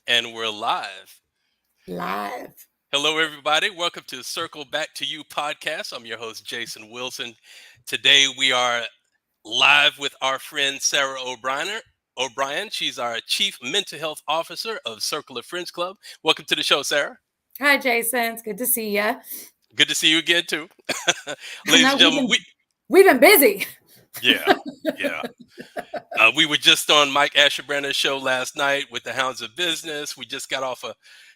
And we're live. Live. Hello, everybody. Welcome to Circle Back to You podcast. I'm your host, Jason Wilson. Today, we are live with our friend, Sarah O'Brien. She's our Chief Mental Health Officer of Circle of Friends Club. Welcome to the show, Sarah. Hi, Jason. It's good to see you. Good to see you again, too. I Ladies know and gentlemen, we've been busy. yeah, yeah. We were just on Mike Asherbrander's show last night with the Hounds of Business. We just got off a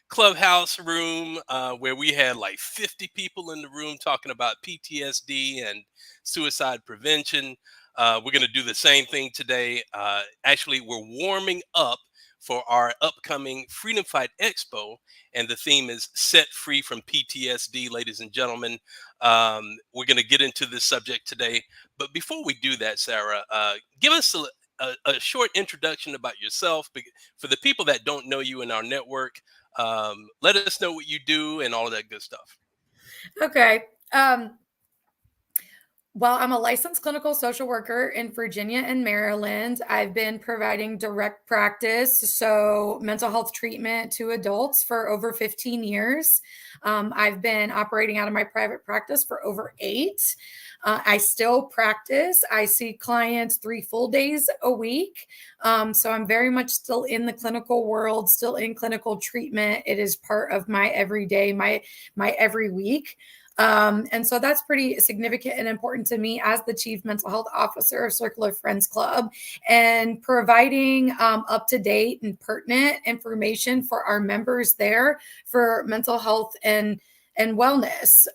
clubhouse room where we had like 50 people in the room talking about PTSD and suicide prevention. We're going to do the same thing today. Actually, we're warming up for our upcoming Freedom Fight Expo, and the theme is Set Free from PTSD, ladies and gentlemen. We're going to get into this subject today. But before we do that, Sarah, give us a short introduction about yourself for the people that don't know you in our network. Let us know what you do and all of that good stuff. Okay. Well, I'm a licensed clinical social worker in Virginia and Maryland. I've been providing direct practice, so mental health treatment to adults for over 15 years. I've been operating out of my private practice for over 8. I still practice. I see clients 3 full days a week. So I'm very much still in the clinical world, still in clinical treatment. It is part of my everyday, my every week. And so that's pretty significant and important to me as the Chief Mental Health Officer of Circle of Friends Club, and providing up-to-date and pertinent information for our members there for mental health and wellness.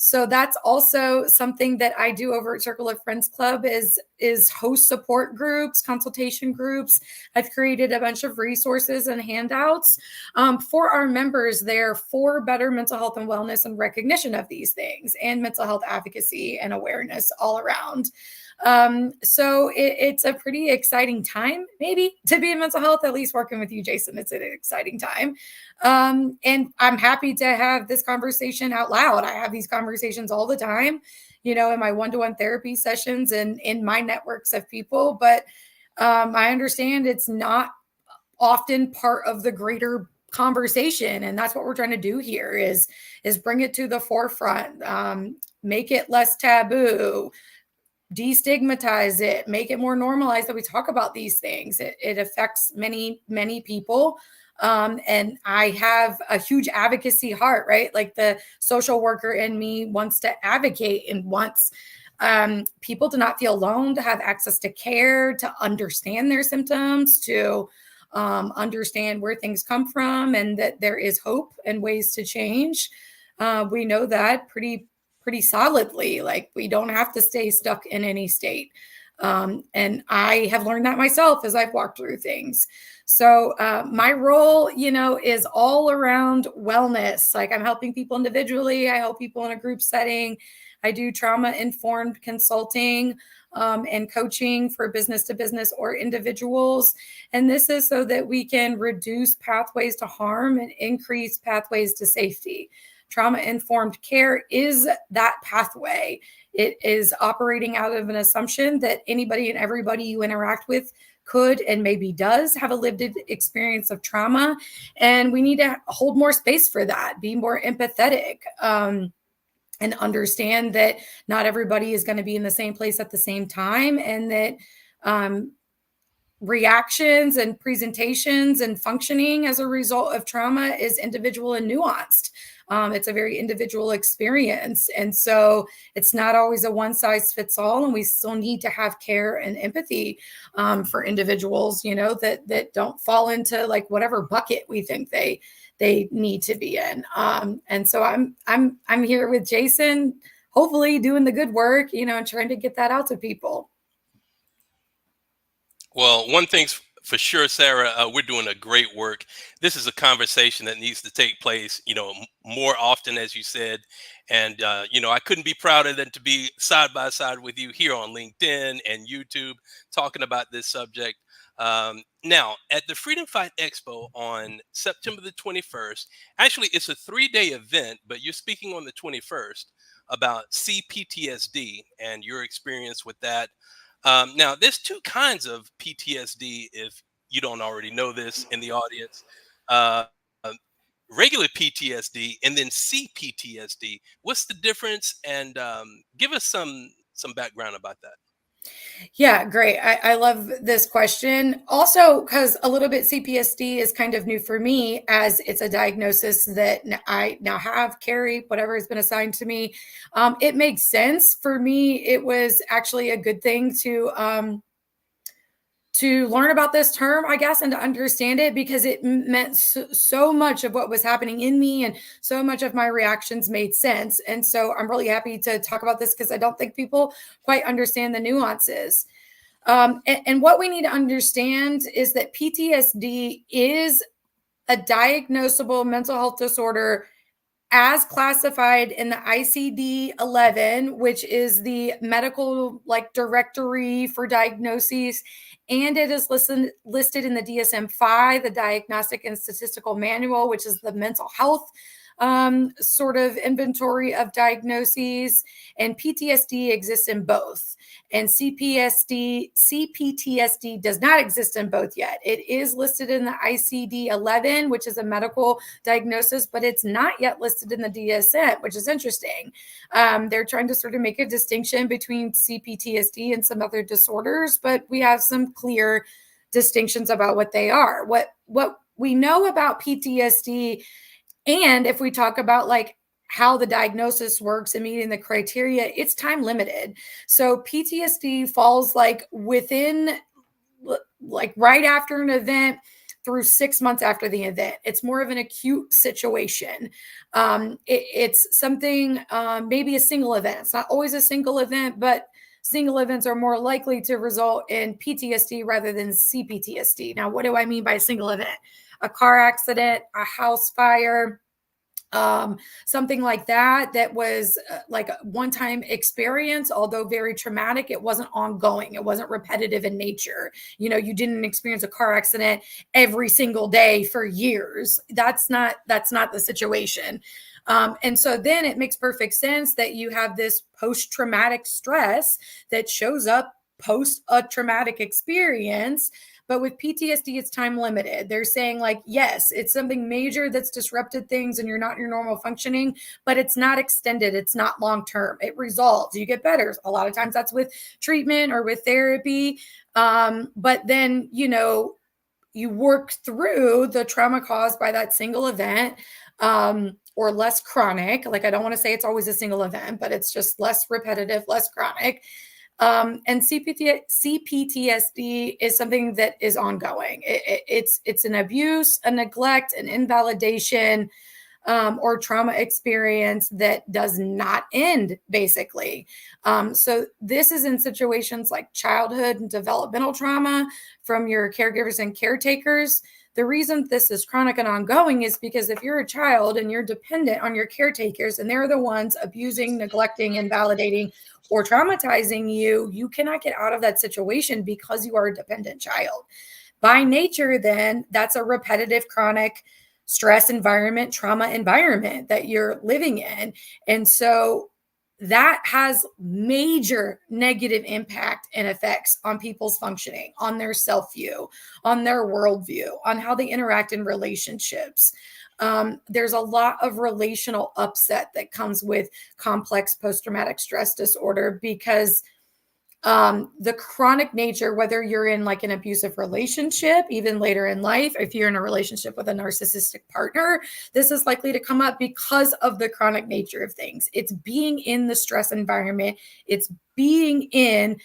So that's also something that I do over at Circle of Friends Club is host support groups, consultation groups. I've created a bunch of resources and handouts for our members there for better mental health and wellness and recognition of these things and mental health advocacy and awareness all around. So it's a pretty exciting time, maybe, to be in mental health. At least working with you, Jason, it's an exciting time. And I'm happy to have this conversation out loud. I have these conversations all the time, in my one-to-one therapy sessions and in my networks of people. But I understand it's not often part of the greater conversation, and that's what we're trying to do here is bring it to the forefront, make it less taboo, destigmatize it, make it more normalized that we talk about these things. It affects many, many people. And I have a huge advocacy heart, right? Like the social worker in me wants to advocate and wants people to not feel alone, to have access to care, to understand their symptoms, to understand where things come from, and that there is hope and ways to change. We know that pretty solidly. Like, we don't have to stay stuck in any state. And I have learned that myself as I've walked through things. So my role, is all around wellness. Like, I'm helping people individually. I help people in a group setting. I do trauma-informed consulting and coaching for business to business or individuals. And this is so that we can reduce pathways to harm and increase pathways to safety. Trauma-informed care is that pathway. It is operating out of an assumption that anybody and everybody you interact with could and maybe does have a lived experience of trauma. And we need to hold more space for that, be more empathetic, and understand that not everybody is going to be in the same place at the same time, and that reactions and presentations and functioning as a result of trauma is individual and nuanced. It's a very individual experience. And so it's not always a one size fits all. And we still need to have care and empathy for individuals, that don't fall into like whatever bucket we think they need to be in. And so I'm here with Jason, hopefully doing the good work, and trying to get that out to people. Well, one thing's for sure, Sarah, we're doing a great work. This is a conversation that needs to take place, more often, as you said. And, I couldn't be prouder than to be side by side with you here on LinkedIn and YouTube talking about this subject. Now, at the Freedom Fight Expo on September the 21st, actually, it's a 3-day event, but you're speaking on the 21st about CPTSD and your experience with that. Now, there's two kinds of PTSD, if you don't already know this in the audience. Uh, Regular PTSD and then CPTSD. What's the difference? And give us some background about that. Yeah, great. I love this question. Also, because a little bit CPSD is kind of new for me, as it's a diagnosis that I now have, carry, whatever has been assigned to me. It makes sense for me. It was actually a good thing to learn about this term, I guess, and to understand it, because it meant so much of what was happening in me, and so much of my reactions made sense. And so I'm really happy to talk about this, because I don't think people quite understand the nuances. And what we need to understand is that PTSD is a diagnosable mental health disorder as classified in the ICD-11, which is the medical directory for diagnoses, and it is listed in the DSM-5, the Diagnostic and Statistical Manual, which is the mental health sort of inventory of diagnoses. And PTSD exists in both. And CPTSD does not exist in both yet. It is listed in the ICD-11, which is a medical diagnosis, but it's not yet listed in the DSM, which is interesting. They're trying to sort of make a distinction between CPTSD and some other disorders, but we have some clear distinctions about what they are. What we know about PTSD, and if we talk about how the diagnosis works and meeting the criteria, it's time limited. So PTSD falls within right after an event through 6 months after the event. It's more of an acute situation. It's something, maybe a single event. It's not always a single event, but single events are more likely to result in PTSD rather than CPTSD. Now, what do I mean by a single event? A car accident, a house fire, something like that was like a one-time experience, although very traumatic. It wasn't ongoing. It wasn't repetitive in nature. You didn't experience a car accident every single day for years. That's not the situation. And so then it makes perfect sense that you have this post-traumatic stress that shows up post a traumatic experience. But with PTSD, it's time limited. They're saying yes, it's something major that's disrupted things and you're not in your normal functioning, but it's not extended. It's not long-term. It resolves. You get better. A lot of times that's with treatment or with therapy. But then, you work through the trauma caused by that single event, or less chronic. I don't want to say it's always a single event, but it's just less repetitive, less chronic. And CPTSD is something that is ongoing. It's an abuse, a neglect, an invalidation, or trauma experience that does not end, basically. So this is in situations like childhood and developmental trauma from your caregivers and caretakers. The reason this is chronic and ongoing is because if you're a child and you're dependent on your caretakers and they're the ones abusing, neglecting, invalidating, or traumatizing you, you cannot get out of that situation because you are a dependent child. By nature, then, that's a repetitive, chronic stress environment, trauma environment that you're living in. And so that has major negative impact and effects on people's functioning, on their self-view, on their worldview, on how they interact in relationships. There's a lot of relational upset that comes with complex post-traumatic stress disorder because the chronic nature, whether you're in an abusive relationship, even later in life, if you're in a relationship with a narcissistic partner, this is likely to come up because of the chronic nature of things. It's being in the stress environment. It's being in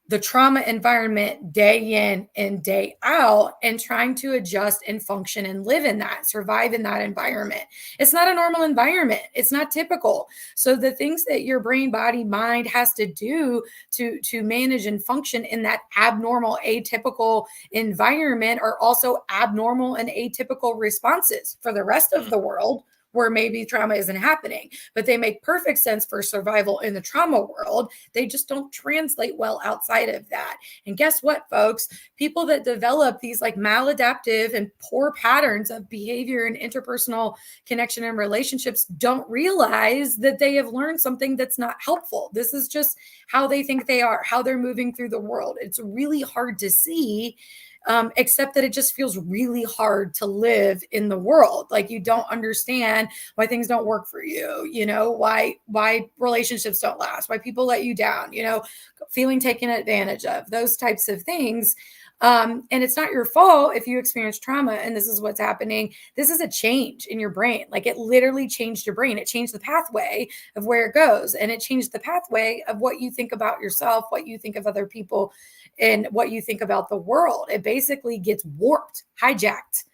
the trauma environment day in and day out and trying to adjust and function and live in that, survive in that environment. It's not a normal environment. It's not typical. So the things that your brain, body, mind has to do to manage and function in that abnormal, atypical environment are also abnormal and atypical responses for the rest of the world, where maybe trauma isn't happening, but they make perfect sense for survival in the trauma world. They just don't translate well outside of that. And guess what, folks? People that develop these maladaptive and poor patterns of behavior and interpersonal connection and relationships don't realize that they have learned something that's not helpful. This is just how they think they are, how they're moving through the world. It's really hard to see. except that it just feels really hard to live in the world. Like, you don't understand why things don't work for you, why relationships don't last, why people let you down, feeling taken advantage of, those types of things. And it's not your fault if you experience trauma and this is what's happening. This is a change in your brain. Like, it literally changed your brain. It changed the pathway of where it goes. And it changed the pathway of what you think about yourself, what you think of other people, and what you think about the world. It basically gets warped, hijacked.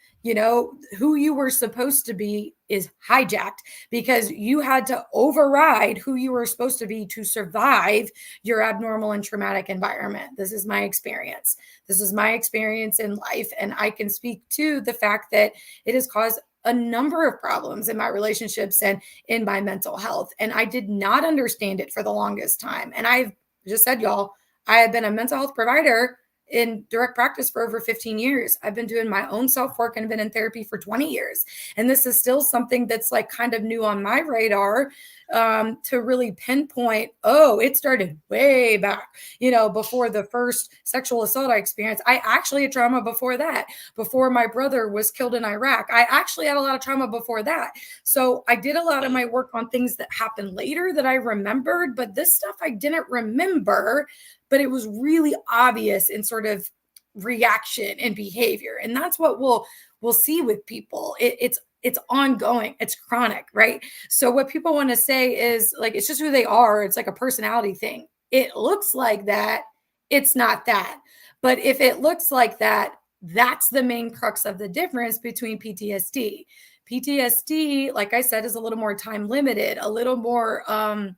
Who you were supposed to be is hijacked because you had to override who you were supposed to be to survive your abnormal and traumatic environment. This is my experience. This is my experience in life. And I can speak to the fact that it has caused a number of problems in my relationships and in my mental health. And I did not understand it for the longest time. And I've just said, y'all, I have been a mental health provider in direct practice for over 15 years. I've been doing my own self-work and been in therapy for 20 years. And this is still something that's like kind of new on my radar, to really pinpoint, it started way back, before the first sexual assault I experienced. I actually had trauma before that. Before my brother was killed in Iraq, I actually had a lot of trauma before that. So I did a lot of my work on things that happened later that I remembered, but this stuff I didn't remember, but it was really obvious in sort of reaction and behavior. And that's what we'll see with people. It's ongoing. It's chronic, right? So what people want to say is like, it's just who they are. It's like a personality thing. It looks like that. It's not that. But if it looks like that, that's the main crux of the difference between PTSD. PTSD, like I said, is a little more time limited, a little more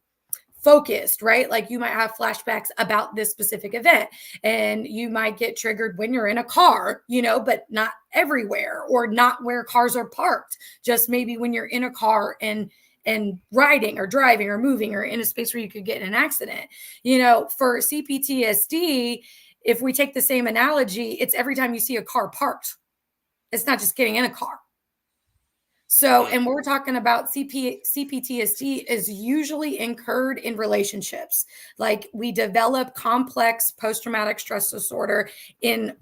focused, right? Like, you might have flashbacks about this specific event and you might get triggered when you're in a car, but not everywhere, or not where cars are parked, just maybe when you're in a car and riding or driving or moving or in a space where you could get in an accident. For CPTSD, if we take the same analogy, it's every time you see a car parked. It's not just getting in a car. So, and what we're talking about, CPTSD is usually incurred in relationships. Like, we develop complex post-traumatic stress disorder in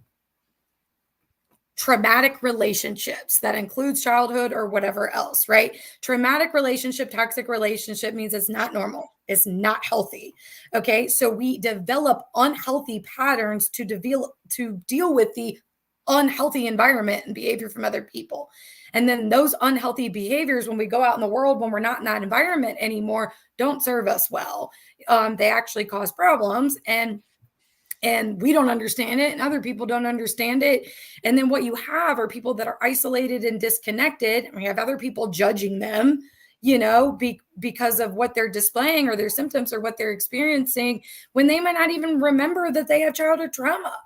traumatic relationships that includes childhood or whatever else, right? Traumatic relationship, toxic relationship means it's not normal. It's not healthy. Okay. So we develop unhealthy patterns to deal with the unhealthy environment and behavior from other people. And then those unhealthy behaviors, when we go out in the world, when we're not in that environment anymore, don't serve us well. They actually cause problems, and we don't understand it, and other people don't understand it. And then what you have are people that are isolated and disconnected, and we have other people judging them, because of what they're displaying or their symptoms or what they're experiencing, when they might not even remember that they have childhood trauma.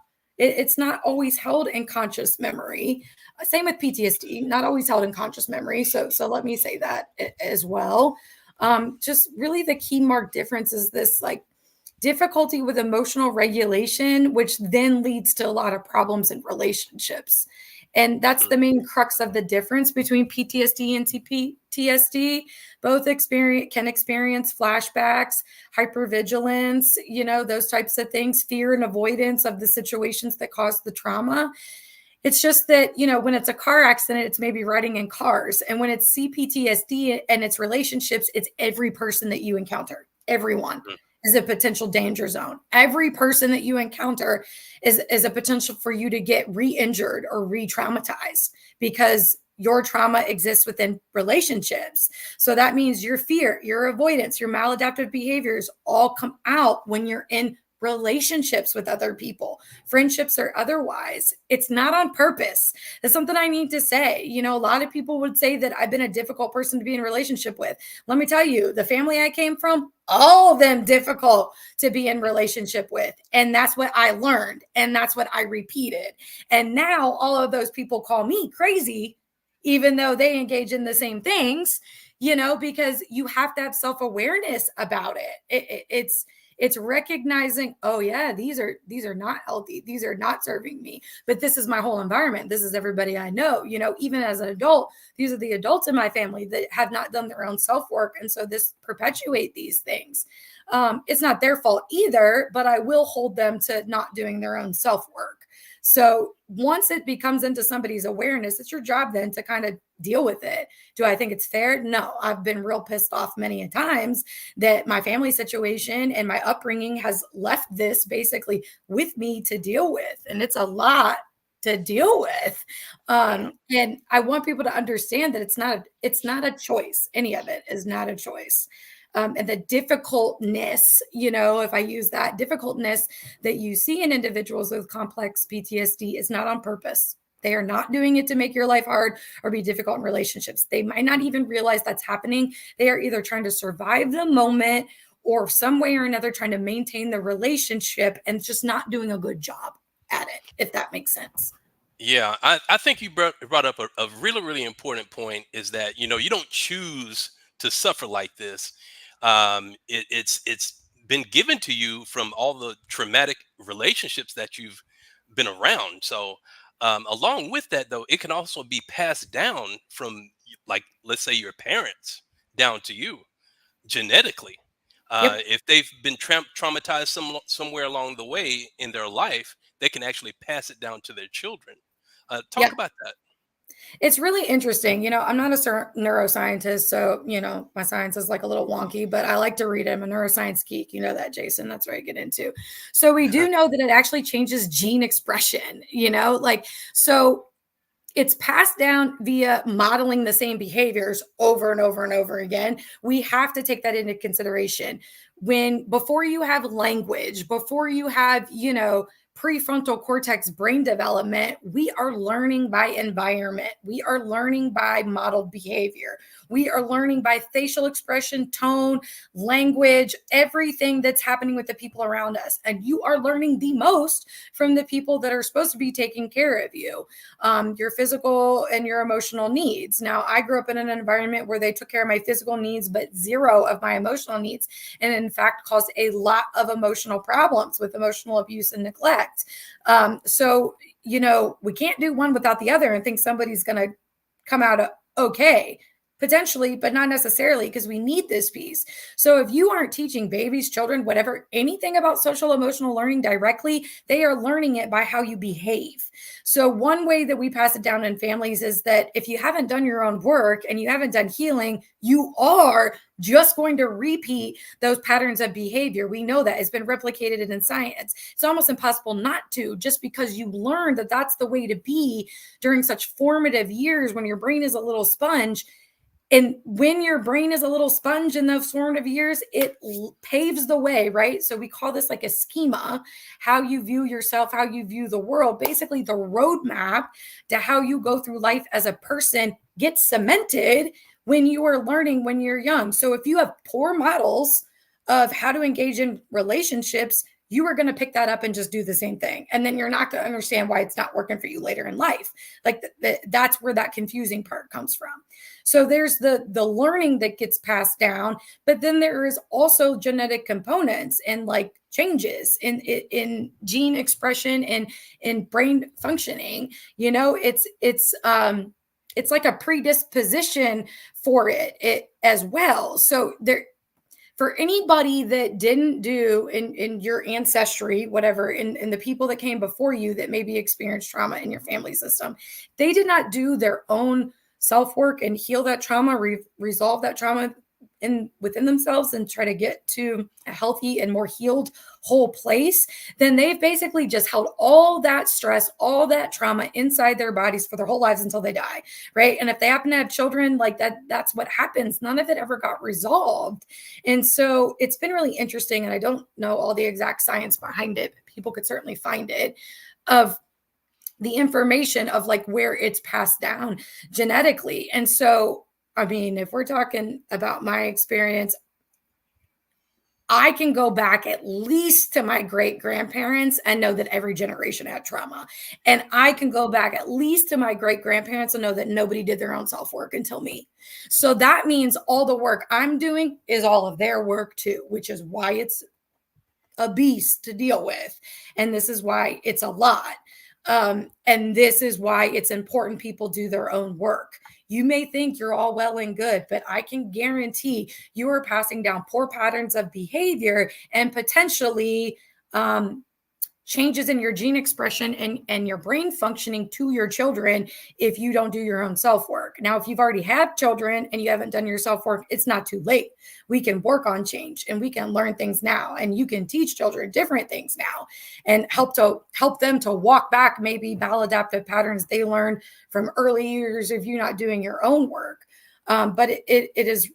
It's not always held in conscious memory. Same with PTSD, not always held in conscious memory. So let me say that as well. Just really the key mark difference is this, like, difficulty with emotional regulation, which then leads to a lot of problems in relationships. And that's the main crux of the difference between PTSD and CPTSD. Both can experience flashbacks, hypervigilance, those types of things, fear and avoidance of the situations that cause the trauma. It's just that, when it's a car accident, it's maybe riding in cars. And when it's CPTSD and it's relationships, it's every person that you encounter. Everyone is a potential danger zone. Every person that you encounter is a potential for you to get re-injured or re-traumatized, because your trauma exists within relationships. So that means your fear, your avoidance, your maladaptive behaviors all come out when you're in relationships with other people, friendships or otherwise. It's not on purpose. That's something I need to say. A lot of people would say that I've been a difficult person to be in a relationship with. Let me tell you, the family I came from, all of them difficult to be in relationship with. And that's what I learned. And that's what I repeated. And now all of those people call me crazy, even though they engage in the same things, because you have to have self-awareness about it. It's recognizing, oh yeah, these are not healthy. These are not serving me, but this is my whole environment. This is everybody I know, even as an adult, these are the adults in my family that have not done their own self-work. And so this perpetuate these things. It's not their fault either, but I will hold them to not doing their own self-work. So once it becomes into somebody's awareness, it's your job then to kind of deal with it. Do I think it's fair? No. I've been real pissed off many a times that my family situation and my upbringing has left this basically with me to deal with. And it's a lot to deal with. And I want people to understand that it's not a choice. Any of it is not a choice. And the difficultness, if I use that difficultness that you see in individuals with complex PTSD is not on purpose. They are not doing it to make your life hard or be difficult in relationships. They might not even realize that's happening. They are either trying to survive the moment or some way or another trying to maintain the relationship and just not doing a good job at it, if that makes sense. Yeah, I think you brought up a really, really important point is that, you don't choose to suffer like this. It's been given to you from all the traumatic relationships that you've been around. So, along with that, though, it can also be passed down from, like, let's say your parents down to you genetically. Yep. If they've been traumatized somewhere along the way in their life, they can actually pass it down to their children. Talk Yeah. about that. It's really interesting. I'm not a neuroscientist, so, my science is like a little wonky, but I like to read it. I'm a neuroscience geek. You know that, Jason. That's what I get into. So we do know that it actually changes gene expression, so it's passed down via modeling the same behaviors over and over and over again. We have to take that into consideration. Before you have language, before you have, prefrontal cortex brain development, we are learning by environment. We are learning by modeled behavior. We are learning by facial expression, tone, language, everything that's happening with the people around us. And you are learning the most from the people that are supposed to be taking care of you, your physical and your emotional needs. Now, I grew up in an environment where they took care of my physical needs, but zero of my emotional needs. And in fact, caused a lot of emotional problems with emotional abuse and neglect. So, we can't do one without the other and think somebody's going to come out okay. Potentially, but not necessarily, because we need this piece. So if you aren't teaching babies, children, whatever, anything about social emotional learning directly, they are learning it by how you behave. So one way that we pass it down in families is that if you haven't done your own work and you haven't done healing, you are just going to repeat those patterns of behavior. We know that it's been replicated in science. It's almost impossible not to, just because you learn that that's the way to be during such formative years when your brain is a little sponge. And when your brain is a little sponge in those formative years, it paves the way, right? So we call this like a schema, how you view yourself, how you view the world, basically the roadmap to how you go through life as a person gets cemented when you are learning when you're young. So if you have poor models of how to engage in relationships, you are going to pick that up and just do the same thing. And then you're not going to understand why it's not working for you later in life. Like that's where that confusing part comes from. So there's the learning that gets passed down, but then there is also genetic components and like changes in gene expression and in brain functioning. It's like a predisposition for it as well. So there, for anybody that didn't do in your ancestry, whatever, in the people that came before you that maybe experienced trauma in your family system, they did not do their own self-work and heal that trauma, resolve that trauma within themselves and try to get to a healthy and more healed whole place, then they've basically just held all that stress, all that trauma inside their bodies for their whole lives until they die, right? And if they happen to have children, like that's what happens. None of it ever got resolved. And so it's been really interesting, and I don't know all the exact science behind it, but people could certainly find it, of the information of like where it's passed down genetically. And so, I mean, if we're talking about my experience, I can go back at least to my great grandparents and know that every generation had trauma. And I can go back at least to my great grandparents and know that nobody did their own self work until me. So that means all the work I'm doing is all of their work too, which is why it's a beast to deal with. And this is why it's a lot. And this is why it's important people do their own work. You may think you're all well and good, but I can guarantee you are passing down poor patterns of behavior and potentially changes in your gene expression and your brain functioning to your children if you don't do your own self-work. Now, if you've already had children and you haven't done your self-work, it's not too late. We can work on change and we can learn things now, and you can teach children different things now and help them to walk back maybe maladaptive patterns they learned from early years of you not doing your own work. But it is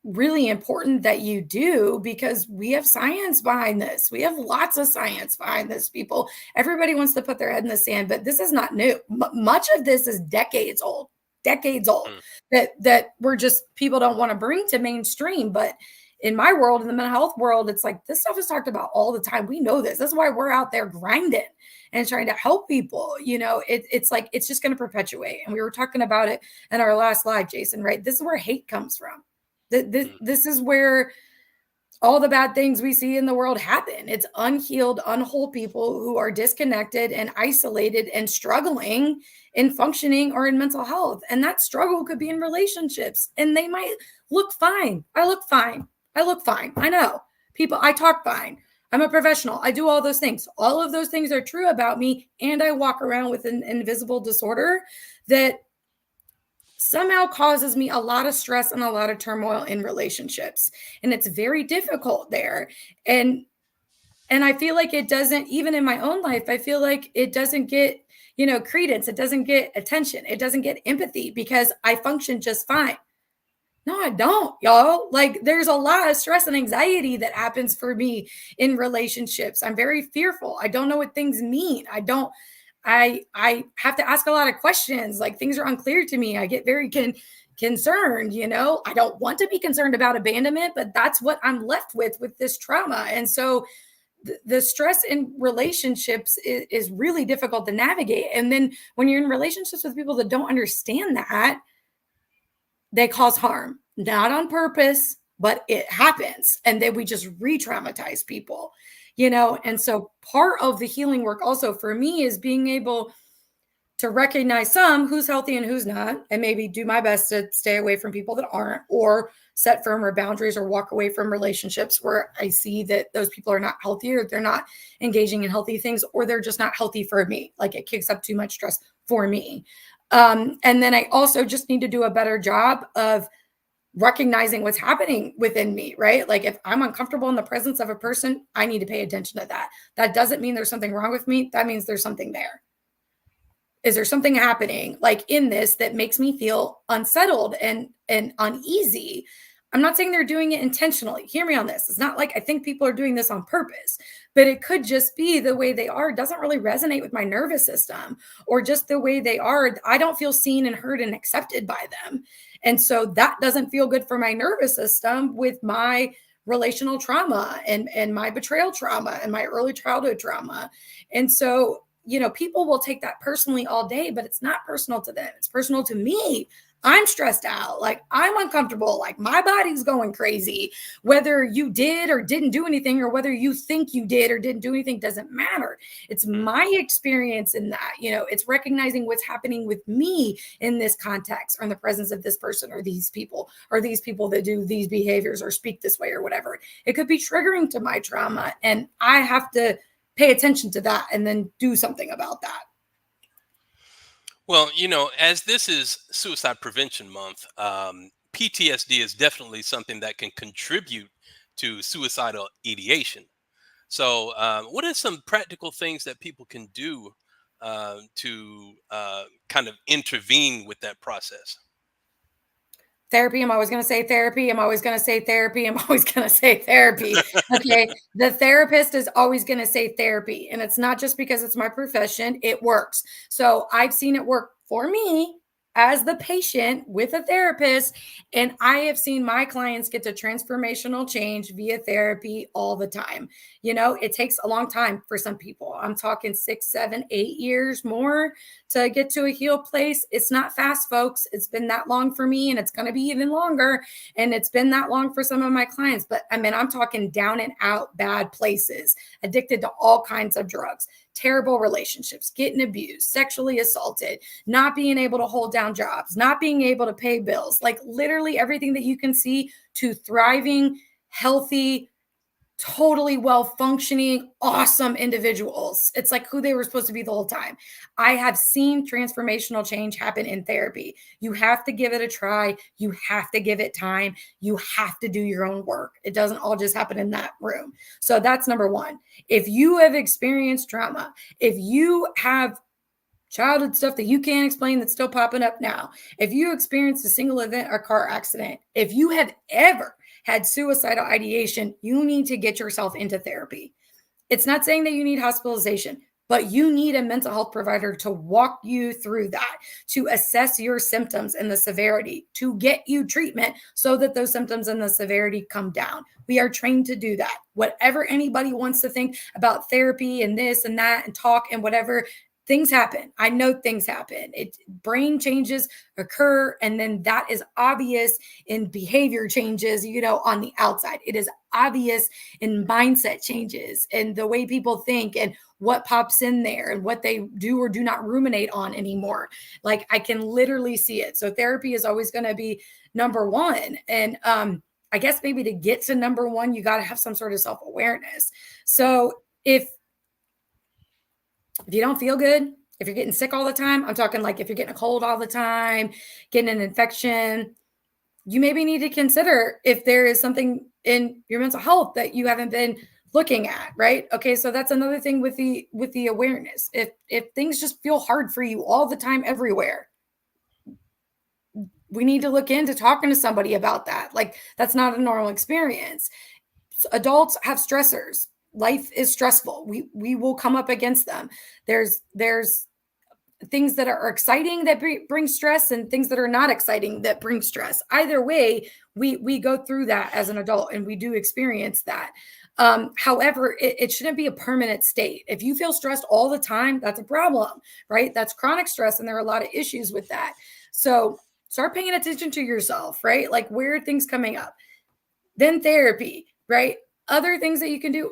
really important that you do, because we have science behind this. We have lots of science behind this, people. Everybody wants to put their head in the sand, but this is not new. Much of this is decades old that we're just, people don't want to bring to mainstream. But in my world, in the mental health world, it's like this stuff is talked about all the time. We know this. That's why we're out there grinding and trying to help people. It's like, it's just going to perpetuate. And we were talking about it in our last live, Jason, right? This is where hate comes from. This is where all the bad things we see in the world happen. It's unhealed, unwhole people who are disconnected and isolated and struggling in functioning or in mental health. And that struggle could be in relationships, and they might look fine. I look fine. I know people, I talk fine. I'm a professional. I do all those things. All of those things are true about me. And I walk around with an invisible disorder that somehow causes me a lot of stress and a lot of turmoil in relationships. And it's very difficult there. And I feel like it doesn't, even in my own life, I feel like it doesn't get, credence. It doesn't get attention. It doesn't get empathy because I function just fine. No, I don't, y'all. Like, there's a lot of stress and anxiety that happens for me in relationships. I'm very fearful. I don't know what things mean. I have to ask a lot of questions. Like, things are unclear to me. I get very concerned, I don't want to be concerned about abandonment, but that's what I'm left with this trauma. And so the stress in relationships is really difficult to navigate. And then when you're in relationships with people that don't understand that, they cause harm, not on purpose, but it happens. And then we just re-traumatize people. And so part of the healing work also for me is being able to recognize who's healthy and who's not, and maybe do my best to stay away from people that aren't, or set firmer boundaries or walk away from relationships where I see that those people are not healthy, or they're not engaging in healthy things, or they're just not healthy for me. Like, it kicks up too much stress for me. And then I also just need to do a better job of recognizing what's happening within me, right? Like, if I'm uncomfortable in the presence of a person, I need to pay attention to that. That doesn't mean there's something wrong with me. That means there's something there. Is there something happening like in this that makes me feel unsettled and uneasy? I'm not saying they're doing it intentionally. Hear me on this. It's not like I think people are doing this on purpose, but it could just be the way they are doesn't really resonate with my nervous system, or just the way they are. I don't feel seen and heard and accepted by them. And so that doesn't feel good for my nervous system with my relational trauma and my betrayal trauma and my early childhood trauma. And so, people will take that personally all day, but it's not personal to them. It's personal to me. I'm stressed out. Like, I'm uncomfortable. Like, my body's going crazy. Whether you did or didn't do anything, or whether you think you did or didn't do anything, doesn't matter. It's my experience in that. It's recognizing what's happening with me in this context, or in the presence of this person, or these people that do these behaviors or speak this way or whatever. It could be triggering to my trauma, and I have to pay attention to that and then do something about that. Well, as this is Suicide Prevention Month, PTSD is definitely something that can contribute to suicidal ideation. So, what are some practical things that people can do to kind of intervene with that process? Therapy. I'm always going to say therapy. I'm always going to say therapy. I'm always going to say therapy. Okay. The therapist is always going to say therapy. And it's not just because it's my profession. It works. So I've seen it work for me as the patient with a therapist. And I have seen my clients get to transformational change via therapy all the time. It takes a long time for some people. I'm talking 6, 7, 8 years more to get to a healed place. It's not fast, folks. It's been that long for me, and it's going to be even longer. And it's been that long for some of my clients. But I'm talking down and out bad places, addicted to all kinds of drugs, terrible relationships, getting abused, sexually assaulted, not being able to hold down jobs, not being able to pay bills, like literally everything that you can see, to thriving, healthy, totally well-functioning, awesome individuals. It's like who they were supposed to be the whole time. I have seen transformational change happen in therapy. You have to give it a try. You have to give it time. You have to do your own work. It doesn't all just happen in that room. So that's number one. If you have experienced trauma, if you have childhood stuff that you can't explain that's still popping up now, if you experienced a single event or car accident, if you have ever had suicidal ideation, you need to get yourself into therapy. It's not saying that you need hospitalization, but you need a mental health provider to walk you through that, to assess your symptoms and the severity, to get you treatment so that those symptoms and the severity come down. We are trained to do that. Whatever anybody wants to think about therapy and this and that and talk and whatever, things happen. I know things happen. Brain changes occur, and then that is obvious in behavior changes, on the outside. It is obvious in mindset changes and the way people think and what pops in there and what they do or do not ruminate on anymore. Like, I can literally see it. So therapy is always going to be number one. And I guess maybe to get to number one, you got to have some sort of self-awareness. So if you don't feel good, if you're getting sick all the time, I'm talking like if you're getting a cold all the time, getting an infection, you maybe need to consider if there is something in your mental health that you haven't been looking at, right? Okay, so that's another thing with the awareness. If things just feel hard for you all the time everywhere, we need to look into talking to somebody about that. Like, that's not a normal experience. So adults have stressors. Life is stressful. We will come up against them. There's things that are exciting that bring stress and things that are not exciting that bring stress. Either way, we go through that as an adult and we do experience that. However, it shouldn't be a permanent state. If you feel stressed all the time, that's a problem, right? That's chronic stress, and there are a lot of issues with that. So start paying attention to yourself, right? Like, where are things coming up? Then therapy, right? Other things that you can do.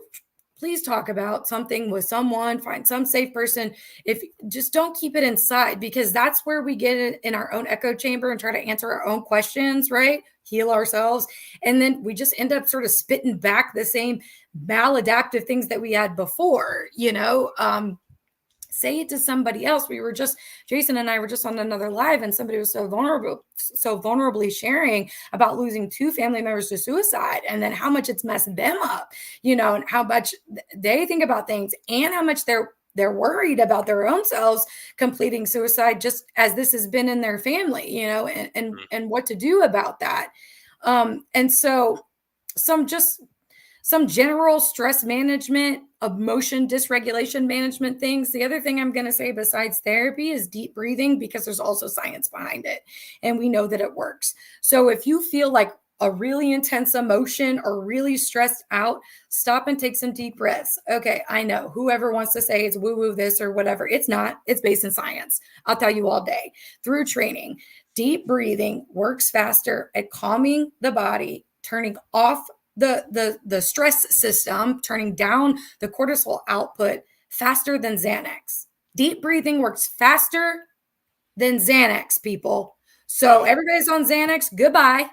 Please talk about something with someone, find some safe person. If just don't keep it inside, because that's where we get it in our own echo chamber and try to answer our own questions, right? Heal ourselves. And then we just end up sort of spitting back the same maladaptive things that we had before, say it to somebody else. Jason and I were just on another live, and somebody was so vulnerably sharing about losing 2 family members to suicide, and then how much it's messed them up, and how much they think about things and how much they're worried about their own selves completing suicide, just as this has been in their family, and what to do about that. And so some general stress management, emotion dysregulation management things. The other thing I'm going to say besides therapy is deep breathing, because there's also science behind it, and we know that it works. So if you feel like a really intense emotion or really stressed out, stop and take some deep breaths. Okay, I know whoever wants to say it's woo-woo this or whatever, it's not. It's based in science. I'll tell you all day through training. Deep breathing works faster at calming the body, turning off the stress system, turning down the cortisol output faster than Xanax. Deep breathing works faster than Xanax, people. So everybody's on Xanax, goodbye.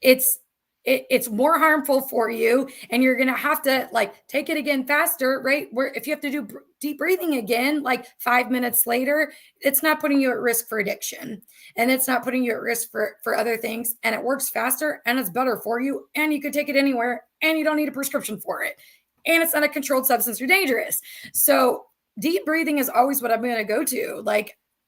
It's more harmful for you, and you're going to have to take it again faster, right? Where if you have to do deep breathing again, 5 minutes later, it's not putting you at risk for addiction, and it's not putting you at risk for other things. And it works faster, and it's better for you, and you can take it anywhere, and you don't need a prescription for it. And it's not a controlled substance or dangerous. So deep breathing is always what I'm going to go to.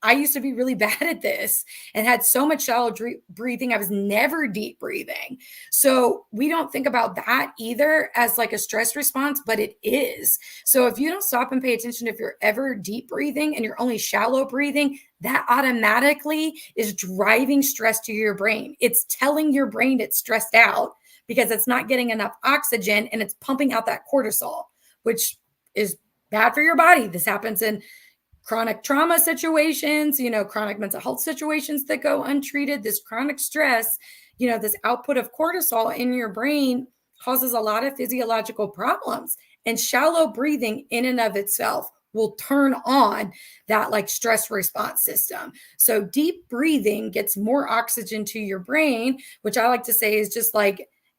I used to be really bad at this and had so much shallow breathing. I was never deep breathing. So we don't think about that either as a stress response, but it is. So if you don't stop and pay attention, if you're ever deep breathing and you're only shallow breathing, that automatically is driving stress to your brain. It's telling your brain it's stressed out because it's not getting enough oxygen, and it's pumping out that cortisol, which is bad for your body. This happens in chronic trauma situations, chronic mental health situations that go untreated. This chronic stress, this output of cortisol in your brain causes a lot of physiological problems. And shallow breathing in and of itself will turn on that stress response system. So deep breathing gets more oxygen to your brain, which I like to say is just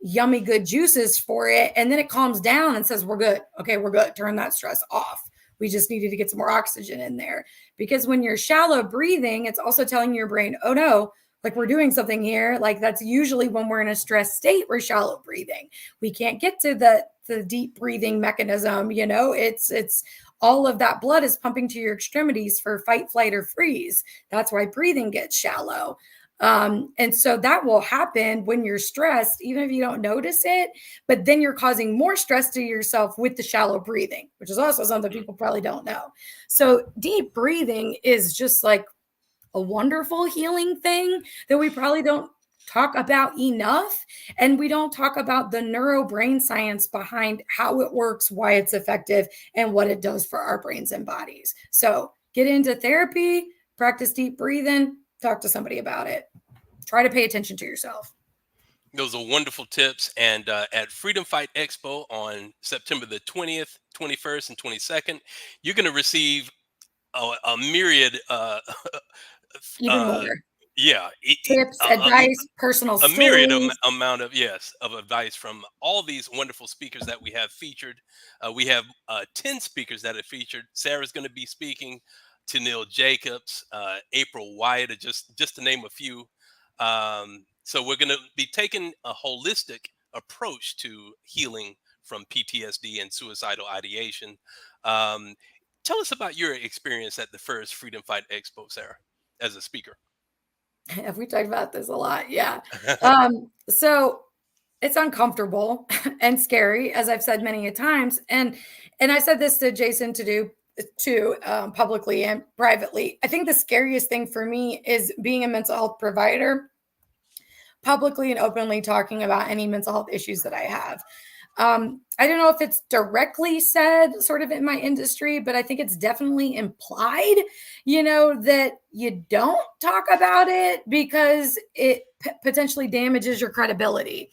yummy good juices for it. And then it calms down and says, we're good. Okay, we're good. Turn that stress off. We just needed to get some more oxygen in there. Because when you're shallow breathing, it's also telling your brain, oh no, like we're doing something here. Like that's usually when we're in a stress state, we're shallow breathing. We can't get to the deep breathing mechanism. It's all of that blood is pumping to your extremities for fight, flight, or freeze. That's why breathing gets shallow. And so that will happen when you're stressed, even if you don't notice it, but then you're causing more stress to yourself with the shallow breathing, which is also something people probably don't know. So deep breathing is just like a wonderful healing thing that we probably don't talk about enough. And we don't talk about the neuro brain science behind how it works, why it's effective, and what it does for our brains and bodies. So get into therapy, practice deep breathing, talk to somebody about it. Try to pay attention to yourself. Those are wonderful tips. And at Freedom Fight Expo on September the 20th, 21st, and 22nd, you're going to receive a myriad Even more yeah tips, advice, personal a myriad stories. amount of advice from all these wonderful speakers that we have featured. We have 10 speakers that are featured. Sarah's going to be speaking, to Neil Jacobs, April Wyatt, just to name a few. So we're going to be taking a holistic approach to healing from PTSD and suicidal ideation. Um, Tell us about your experience at the first Freedom Fight Expo, Sarah, as a speaker. We talked about this a lot. Yeah. So it's uncomfortable and scary, as I've said many a times. And I said this to Jason to do too, publicly and privately. I think the scariest thing for me is being a mental health provider, publicly and openly talking about any mental health issues that I have. I don't know if it's directly said sort of in my industry, but I think it's definitely implied, that you don't talk about it because it potentially damages your credibility.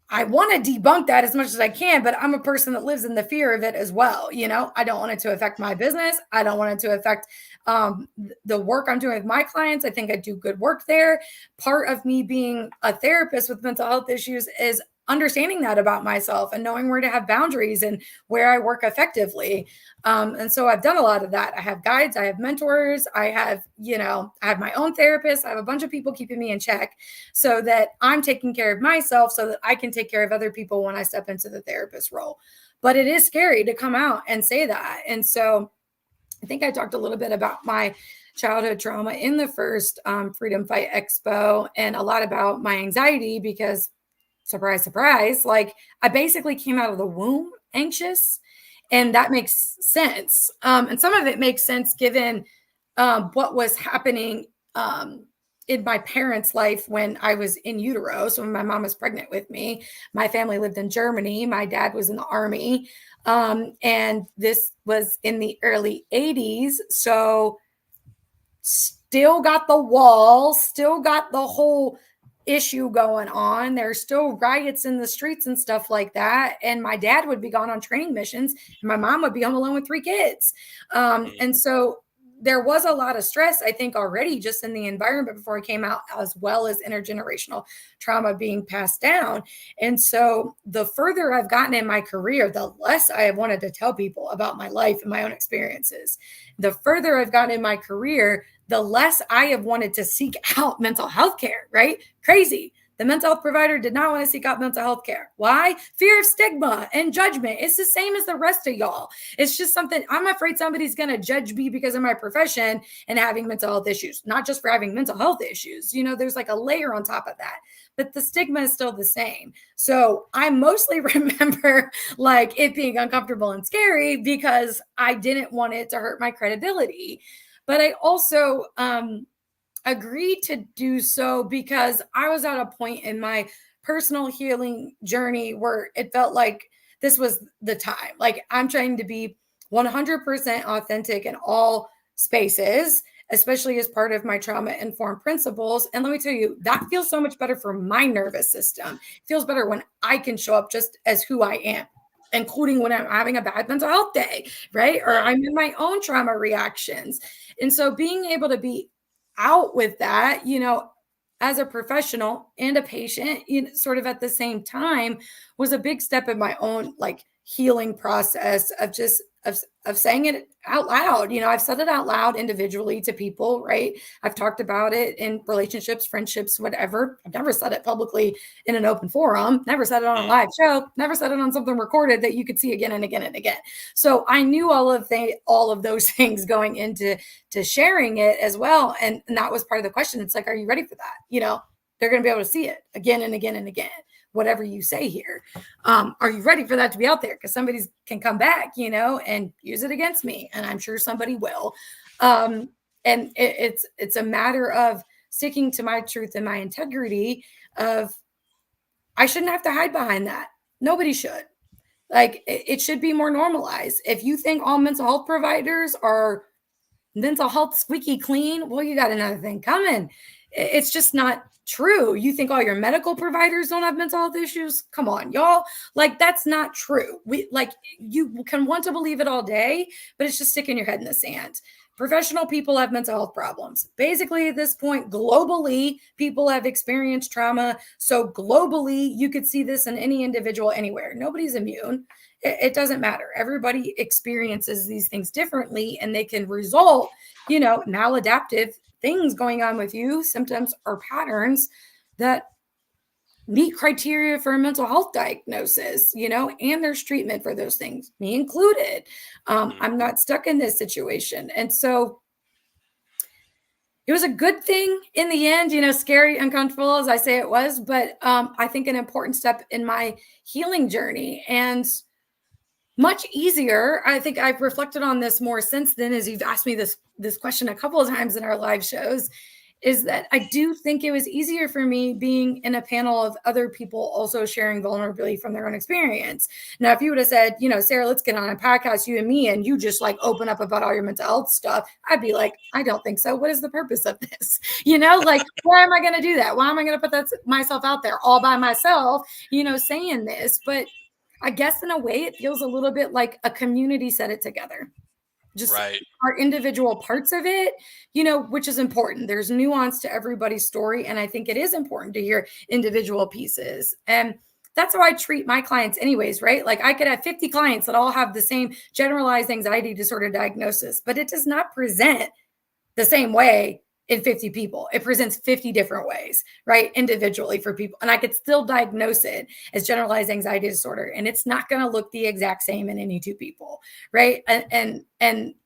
I want to debunk that as much as I can, but I'm a person that lives in the fear of it as well. I don't want it to affect my business. I don't want it to affect the work I'm doing with my clients. I think I do good work there. Part of me being a therapist with mental health issues is understanding that about myself and knowing where to have boundaries and where I work effectively. And so I've done a lot of that. I have guides, I have mentors, I have my own therapist. I have a bunch of people keeping me in check so that I'm taking care of myself so that I can take care of other people when I step into the therapist role. But it is scary to come out and say that. And so I think I talked a little bit about my childhood trauma in the first Freedom Fight Expo, and a lot about my anxiety because surprise, surprise, like I basically came out of the womb anxious, and that makes sense. And some of it makes sense given what was happening in my parents' life when I was in utero. So when my mom was pregnant with me, my family lived in Germany. My dad was in the army. And this was in the early 80s. So still got the wall, still got the whole issue going on. There's still riots in the streets and stuff like that. And my dad would be gone on training missions, and my mom would be home alone with 3 kids. And so there was a lot of stress, I think, already just in the environment before I came out, as well as intergenerational trauma being passed down. And so the further I've gotten in my career, the less I have wanted to tell people about my life and my own experiences. The further I've gotten in my career, the less I have wanted to seek out mental health care, right? Crazy. The mental health provider did not want to seek out mental health care. Why? Fear of stigma and judgment. It's the same as the rest of y'all. It's just something, I'm afraid somebody's going to judge me because of my profession and having mental health issues, not just for having mental health issues. There's like a layer on top of that, but the stigma is still the same. So I mostly remember like it being uncomfortable and scary because I didn't want it to hurt my credibility. But I also agreed to do so because I was at a point in my personal healing journey where it felt like this was the time. Like I'm trying to be 100% authentic in all spaces, especially as part of my trauma-informed principles. And let me tell you, that feels so much better for my nervous system. It feels better when I can show up just as who I am, including when I'm having a bad mental health day, right? Or I'm in my own trauma reactions. And so being able to be out with that, as a professional and a patient, sort of at the same time, was a big step in my own like healing process of just of saying it out loud. I've said it out loud individually to people, right? I've talked about it in relationships, friendships, whatever. I've never said it publicly in an open forum, never said it on a live show, never said it on something recorded that you could see again and again and again. So I knew all of those things going into sharing it as well. And that was part of the question. It's like, are you ready for that? They're going to be able to see it again and again and again, whatever you say here. Are you ready for that to be out there? Because somebody can come back, and use it against me. And I'm sure somebody will. And it's a matter of sticking to my truth and my integrity of, I shouldn't have to hide behind that. Nobody should. Like, it should be more normalized. If you think all mental health providers are mental health squeaky clean, well, you got another thing coming. It's just not true. You think all your medical providers don't have mental health issues? Come on, y'all. Like, that's not true. You can want to believe it all day, but it's just sticking your head in the sand. Professional people have mental health problems. Basically, at this point, globally, people have experienced trauma. So globally, you could see this in any individual anywhere. Nobody's immune. It doesn't matter. Everybody experiences these things differently, and they can result, maladaptive things going on with you, symptoms or patterns that meet criteria for a mental health diagnosis, and there's treatment for those things, me included. I'm not stuck in this situation. And so it was a good thing in the end, scary, uncomfortable as I say it was, but I think an important step in my healing journey, and much easier. I think I've reflected on this more since then, as you've asked me this question a couple of times in our live shows, is that I do think it was easier for me being in a panel of other people also sharing vulnerability from their own experience. Now, if you would have said, Sarah, let's get on a podcast, you and me, and you just like open up about all your mental health stuff, I'd be like, I don't think so. What is the purpose of this? Like, why am I going to do that? Why am I going to put myself out there all by myself, saying this? But I guess in a way it feels a little bit like a community set it together. Just right. Our individual parts of it, which is important. There's nuance to everybody's story. And I think it is important to hear individual pieces. And that's how I treat my clients anyways, right? Like, I could have 50 clients that all have the same generalized anxiety disorder diagnosis, but it does not present the same way in 50 people. It presents 50 different ways, right? Individually for people. And I could still diagnose it as generalized anxiety disorder. And it's not going to look the exact same in any two people, right? And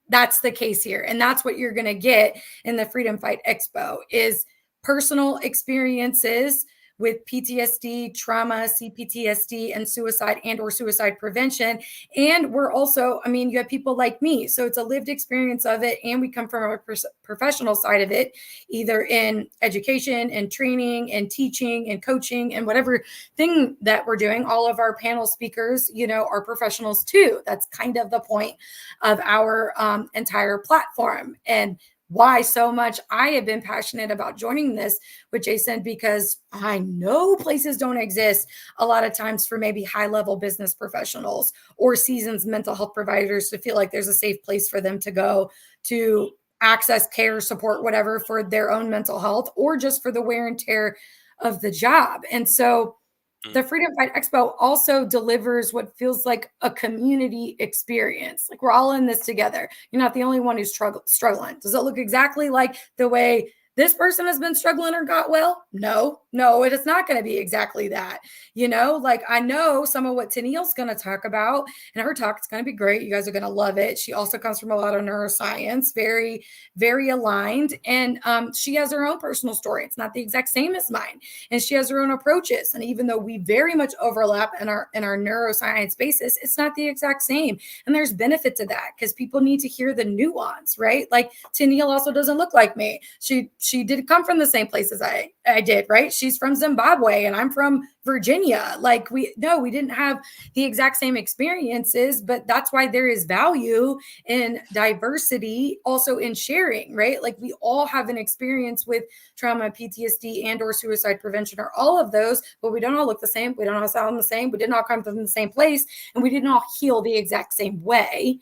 that's the case here. And that's what you're going to get in the Freedom Fight Expo is personal experiences with PTSD, trauma, CPTSD, and suicide or suicide prevention. And we're also, you have people like me. So it's a lived experience of it. And we come from a professional side of it, either in education and training and teaching and coaching and whatever thing that we're doing. All of our panel speakers, are professionals too. That's kind of the point of our entire platform. And why so much I have been passionate about joining this with Jason, because I know places don't exist a lot of times for maybe high-level business professionals or seasoned mental health providers to feel like there's a safe place for them to go to access care, support, whatever, for their own mental health or just for the wear and tear of the job. And so the Freedom Fight Expo also delivers what feels like a community experience. Like, we're all in this together. You're not the only one who's struggling. Does it look exactly like the way this person has been struggling or got well? No, it is not going to be exactly that. Like, I know some of what Tennille's going to talk about, and her talk is going to be great. You guys are going to love it. She also comes from a lot of neuroscience, very, very aligned. And she has her own personal story. It's not the exact same as mine. And she has her own approaches. And even though we very much overlap in our neuroscience basis, it's not the exact same. And there's benefit to that because people need to hear the nuance, right? Like, Tennille also doesn't look like me. She did come from the same place as I did, right? She's from Zimbabwe and I'm from Virginia. Like, we didn't have the exact same experiences, but that's why there is value in diversity, also in sharing, right? Like, we all have an experience with trauma, PTSD, and or suicide prevention, or all of those, but we don't all look the same. We don't all sound the same. We didn't all come from the same place, and we didn't all heal the exact same way.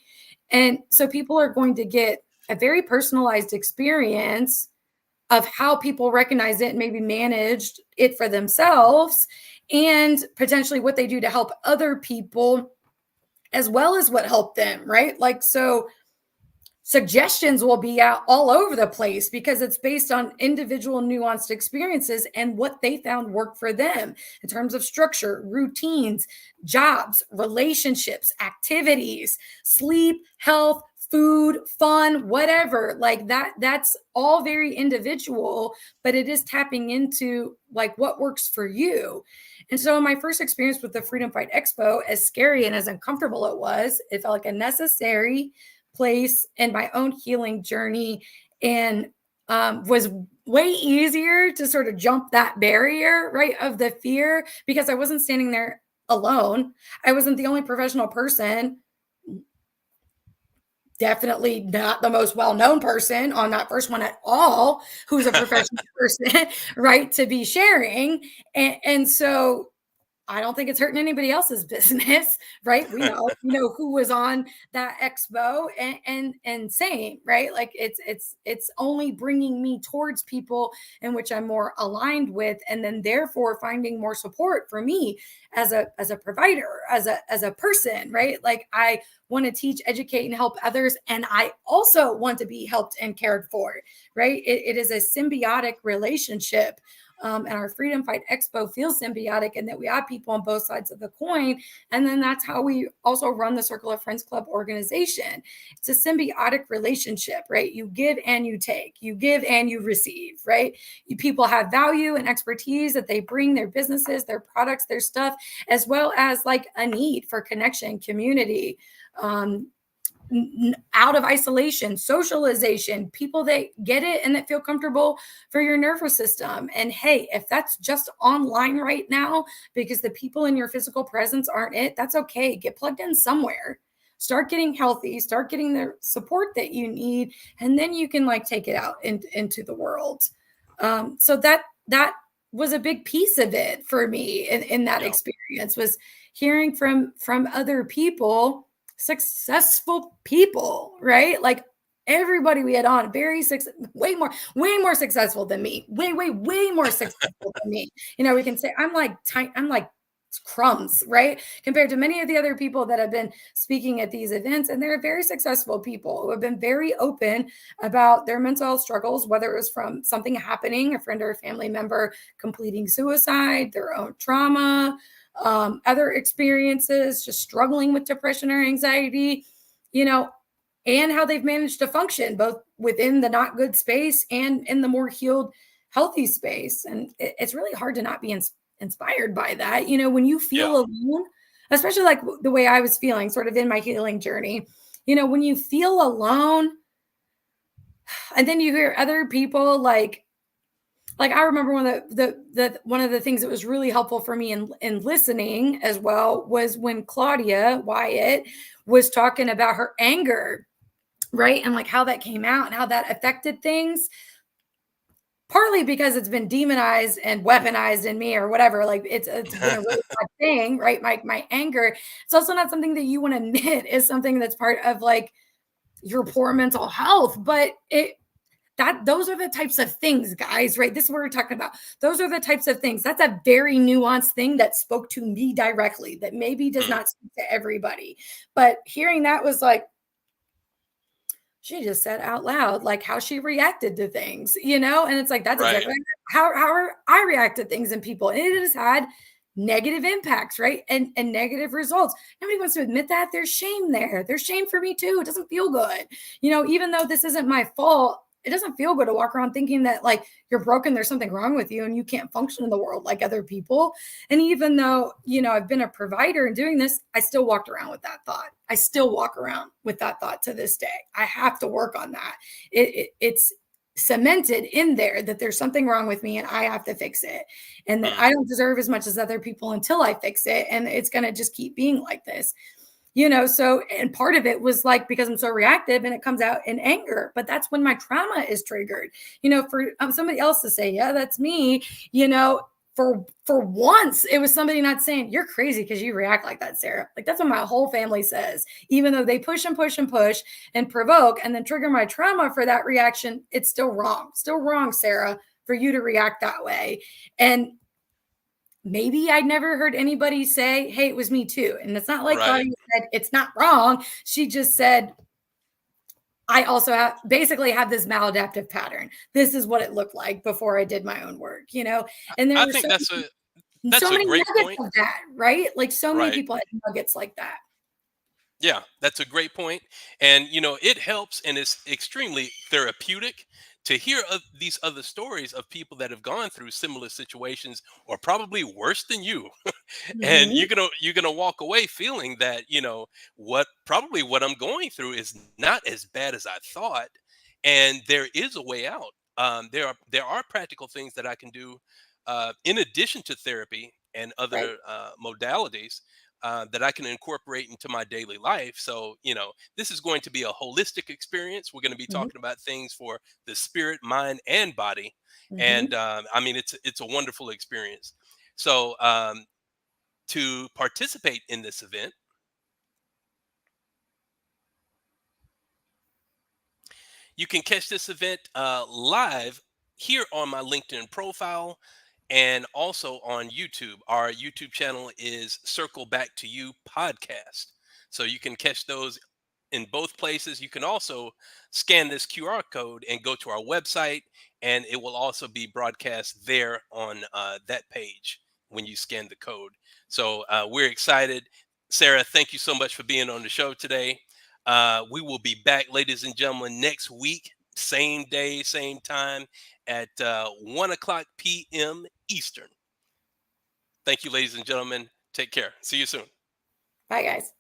And so people are going to get a very personalized experience of how people recognize it and maybe managed it for themselves, and potentially what they do to help other people as well as what helped them, right? Like, so suggestions will be out all over the place because it's based on individual nuanced experiences and what they found worked for them in terms of structure, routines, jobs, relationships, activities, sleep, health, food, fun, whatever. Like that's all very individual, but it is tapping into like what works for you. And so my first experience with the Freedom Fight Expo, as scary and as uncomfortable it felt like a necessary place in my own healing journey, and was way easier to sort of jump that barrier, right, of the fear, because I wasn't standing there alone. I wasn't the only professional person, definitely not the most well-known person on that first one at all, who's a professional person, right, to be sharing. And so I don't think it's hurting anybody else's business, right? We know who was on that expo, and same, right? Like it's only bringing me towards people in which I'm more aligned with, and then therefore finding more support for me as a provider, as a person, right? Like I want to teach, educate, and help others, and I also want to be helped and cared for, right? It is a symbiotic relationship. And our Freedom Fight Expo feels symbiotic, and that we have people on both sides of the coin. And then that's how we also run the Circle of Friends Club organization. It's a symbiotic relationship, right? You give and you take, you give and you receive, right? People have value and expertise that they bring, their businesses, their products, their stuff, as well as like a need for connection, community, out of isolation, socialization, people that get it and that feel comfortable for your nervous system. And hey, if that's just online right now because the people in your physical presence aren't it, that's okay. Get plugged in somewhere. Start getting healthy, start getting the support that you need, and then you can like take it out into the world. So that was a big piece of it for me in that experience, was hearing from other people, successful people, right? Like everybody we had on, way more successful than me, way more successful than me. We can say I'm like crumbs, right? Compared to many of the other people that have been speaking at these events. And they're very successful people who have been very open about their mental health struggles, whether it was from something happening, a friend or a family member completing suicide, their own trauma, other experiences, just struggling with depression or anxiety, and how they've managed to function both within the not good space and in the more healed, healthy space. And it's really hard to not be inspired by that. When you feel alone, especially like the way I was feeling sort of in my healing journey, when you feel alone and then you hear other people like I remember one of the things that was really helpful for me in listening as well was when Claudia Wyatt was talking about her anger, right? And like how that came out and how that affected things, partly because it's been demonized and weaponized in me or whatever. Like it's been a really bad thing, right? My anger. It's also not something that you want to admit is something that's part of like your poor mental health, but those are the types of things, guys, right? This is what we're talking about. Those are the types of things. That's a very nuanced thing that spoke to me directly, that maybe does not speak to everybody. But hearing that was like, she just said out loud, like how she reacted to things, and it's like, that's exactly how I react to things and people. And it has had negative impacts, right? And negative results. Nobody wants to admit that. There's shame there. There's shame for me too. It doesn't feel good. Even though this isn't my fault, it doesn't feel good to walk around thinking that like you're broken, there's something wrong with you and you can't function in the world like other people. And even though, I've been a provider and doing this, I still walked around with that thought. I still walk around with that thought to this day. I have to work on that. It's cemented in there that there's something wrong with me and I have to fix it. And that I don't deserve as much as other people until I fix it. And it's going to just keep being like this. So, and part of it was like, because I'm so reactive and it comes out in anger, but that's when my trauma is triggered, for somebody else to say, yeah, that's me, for once, it was somebody not saying, "You're crazy because you react like that, Sarah." Like, that's what my whole family says. Even though they push and push and push and provoke and then trigger my trauma for that reaction, it's still wrong. Still wrong, Sarah, for you to react that way. And maybe I'd never heard anybody say, "Hey, it was me too." And it's not like Right. Claudia said, "It's not wrong." She just said, I also basically have this maladaptive pattern. This is what it looked like before I did my own work, And there I were think so that's a many great nuggets point. of that, right? Like so many Right. people had nuggets like that. Yeah, that's a great point. And, it helps and it's extremely therapeutic to hear these other stories of people that have gone through similar situations or probably worse than you. And Mhm. you're gonna walk away feeling that, what I'm going through is not as bad as I thought. And there is a way out. There are practical things that I can do in addition to therapy and Right. other modalities that I can incorporate into my daily life. So, this is going to be a holistic experience. We're going to be Mhm. talking about things for the spirit, mind, and body. And Mhm. I mean, it's a wonderful experience. So, to participate in this event, you can catch this event live here on my LinkedIn profile and also on YouTube. Our YouTube channel is Circle Back to You Podcast. So you can catch those in both places. You can also scan this QR code and go to our website, and it will also be broadcast there on that page when you scan the code. So we're excited. Sarah, thank you so much for being on the show today. We will be back, ladies and gentlemen, next week, same day, same time at 1 o'clock p.m. Eastern. Thank you, ladies and gentlemen. Take care. See you soon. Bye, guys.